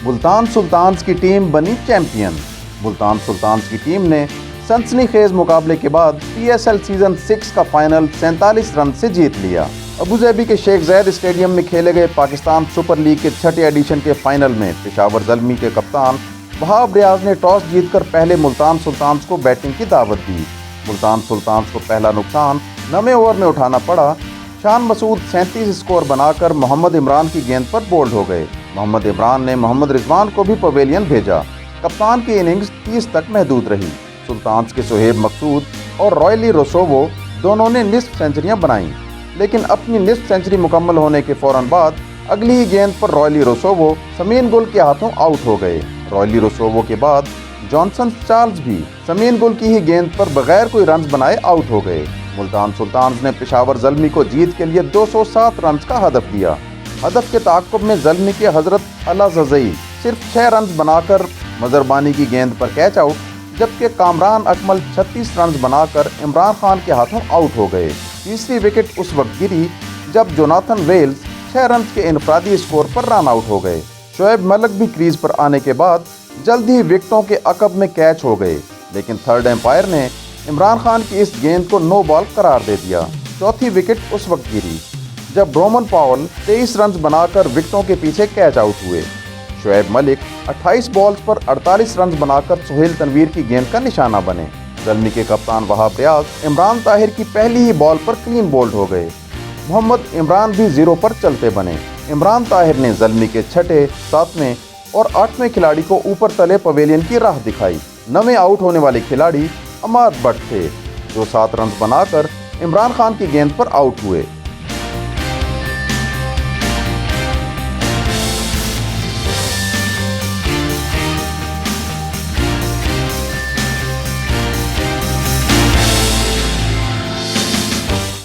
Multan sultans की team बनी champion. Multan sultans की टीम ने सनसनीखेज मुकाबले के बाद PSL सीजन 6 का फाइनल 47 रन से जीत लिया। अबूधाबी के शेख ज़ायद स्टेडियम में खेले गए पाकिस्तान सुपर लीग के छठे एडिशन के फाइनल में पेशावर ज़ल्मी के कप्तान वहाब रियाज ने टॉस जीतकर पहले मुल्तान सुल्तान्स को बैटिंग की दावत दी। मुल्तान सुल्तान्स को पहला नुकसान 9वें ओवर में उठाना पड़ा। शान मसूद 37 स्कोर बनाकर मोहम्मद इमरान की गेंद पर बोल्ड हो गए। मोहम्मद इमरान ने मोहम्मद रिजवान को भी पवेलियन भेजा। कप्तान की इनिंग्स 30 तक महदूद रही। सुल्तान्स के सोहेब मकसूद और रॉयली रोसोवो दोनों ने निस्फ सेंचुरियां बनाईं, लेकिन अपनी निस्फ सेंचुरी मुकम्मल होने के फौरन बाद अगली ही गेंद पर रॉयली रोसोवो समीन गुल के हाथों आउट हो गए। रॉयली रोसोवो के बाद जॉनसन चार्ल्स भी समीन गुल की ही गेंद पर बगैर कोई रन बनाए आउट हो गए। मुल्तान सुल्तान्स ने पेशावर ज़ल्मी को जीत के लिए 207 रन का हदफ दिया। हदफ के ताक़ुब में ज़ल्मी के हज़रत अला ज़ज़ई सिर्फ 6 रन बनाकर मज़रबानी की गेंद पर कैच आउट, जबकि कामरान अकमल 36 रन बनाकर इमरान खान के हाथों आउट हो गए। तीसरी विकेट उस वक्त गिरी जब जोनाथन वेल्स 6 रन के इनफरादी स्कोर पर रन आउट हो गए। शोएब मलिक भी क्रीज पर आने के बाद जल्द ही विकेटों के अकब में कैच हो गए, लेकिन थर्ड एम्पायर ने इमरान खान की इस गेंद को नो बॉल करार दे दिया। चौथी विकेट उस वक्त गिरी जब रोमन पावल 23 रन बनाकर विकेटों के पीछे कैच आउट हुए। शोएब मलिक 28 बॉल्स पर 48 रन बनाकर सुहेल तनवीर की गेंद का निशाना बने। ज़ल्मी के कप्तान वहाब रियाज इमरान ताहिर की पहली ही बॉल पर क्लीन बोल्ड हो गए। मोहम्मद इमरान भी 0 पर चलते बने। इमरान ताहिर ने ज़ल्मी के छठे, 7वें और 8वें खिलाड़ी को ऊपर तले पवेलियन की राह दिखाई। 9वें आउट होने वाले खिलाड़ी अमाद भट्ट थे, जो 7 रन बनाकर इमरान खान की गेंद पर आउट हुए।